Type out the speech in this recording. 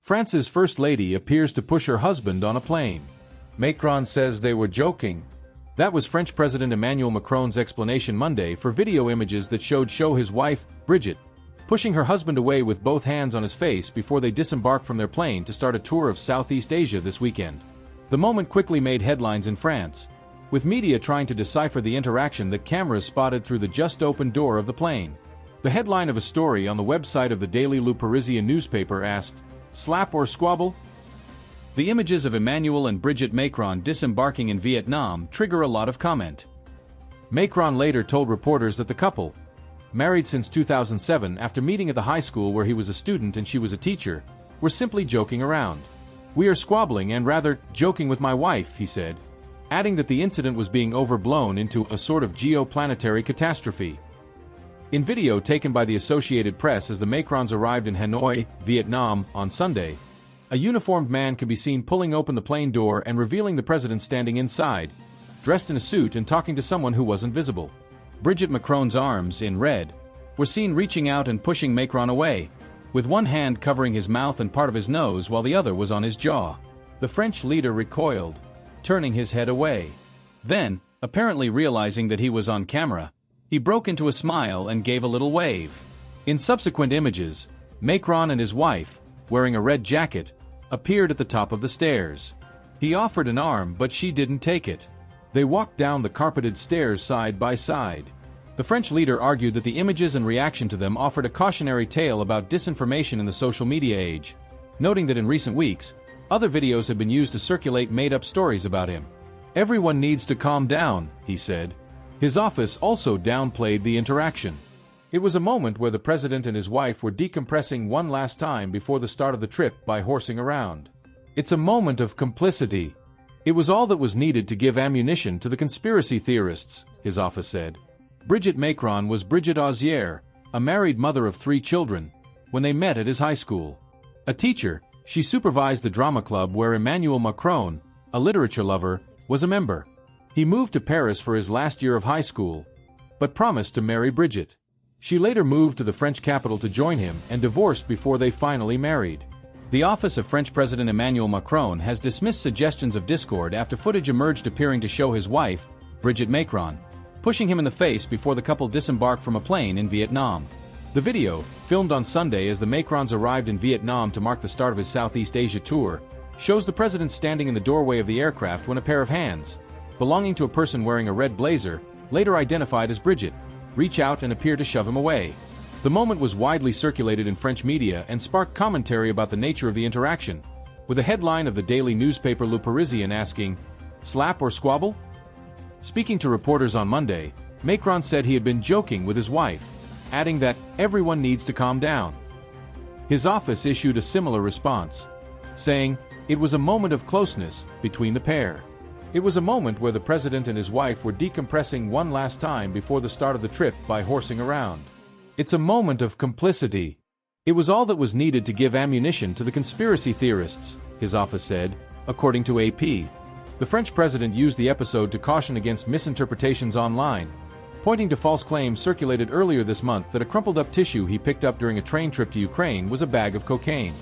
France's First Lady appears to push her husband on a plane. Macron says they were joking. That was French President Emmanuel Macron's explanation Monday for video images that showed his wife, Brigitte, pushing her husband away with both hands on his face before they disembarked from their plane to start a tour of Southeast Asia this weekend. The moment quickly made headlines in France, with media trying to decipher the interaction that cameras spotted through the just-opened door of the plane. The headline of a story on the website of the daily Le Parisien newspaper asked, "Slap or squabble?" The images of Emmanuel and Brigitte Macron disembarking in Vietnam trigger a lot of comment. Macron later told reporters that the couple, married since 2007 after meeting at the high school where he was a student and she was a teacher, were simply joking around. "We are squabbling and rather joking with my wife," he said, adding that the incident was being overblown into a sort of geoplanetary catastrophe. In video taken by the Associated Press as the Macrons arrived in Hanoi, Vietnam, on Sunday, a uniformed man can be seen pulling open the plane door and revealing the president standing inside, dressed in a suit and talking to someone who wasn't visible. Brigitte Macron's arms, in red, were seen reaching out and pushing Macron away, with one hand covering his mouth and part of his nose while the other was on his jaw. The French leader recoiled, turning his head away. Then, apparently realizing that he was on camera, he broke into a smile and gave a little wave. In subsequent images, Macron and his wife, wearing a red jacket, appeared at the top of the stairs. He offered an arm but she didn't take it. They walked down the carpeted stairs side by side. The French leader argued that the images and reaction to them offered a cautionary tale about disinformation in the social media age, noting that in recent weeks, other videos have been used to circulate made-up stories about him. "Everyone needs to calm down," he said. His office also downplayed the interaction. It was a moment where the president and his wife were decompressing one last time before the start of the trip by horsing around. "It's a moment of complicity. It was all that was needed to give ammunition to the conspiracy theorists," his office said. Brigitte Macron was Brigitte Auzière, a married mother of 3 children, when they met at his high school. A teacher, she supervised the drama club where Emmanuel Macron, a literature lover, was a member. He moved to Paris for his last year of high school, but promised to marry Brigitte. She later moved to the French capital to join him and divorced before they finally married. The office of French President Emmanuel Macron has dismissed suggestions of discord after footage emerged appearing to show his wife, Brigitte Macron, pushing him in the face before the couple disembarked from a plane in Vietnam. The video, filmed on Sunday as the Macrons arrived in Vietnam to mark the start of his Southeast Asia tour, shows the president standing in the doorway of the aircraft when a pair of hands, belonging to a person wearing a red blazer, later identified as Brigitte, reach out and appear to shove him away. The moment was widely circulated in French media and sparked commentary about the nature of the interaction, with a headline of the daily newspaper Le Parisien asking, "Slap or squabble?" Speaking to reporters on Monday, Macron said he had been joking with his wife, adding that everyone needs to calm down. His office issued a similar response, saying, "It was a moment of closeness between the pair. It was a moment where the president and his wife were decompressing one last time before the start of the trip by horsing around. It's a moment of complicity. It was all that was needed to give ammunition to the conspiracy theorists," his office said, according to AP. The French president used the episode to caution against misinterpretations online, pointing to false claims circulated earlier this month that a crumpled-up tissue he picked up during a train trip to Ukraine was a bag of cocaine.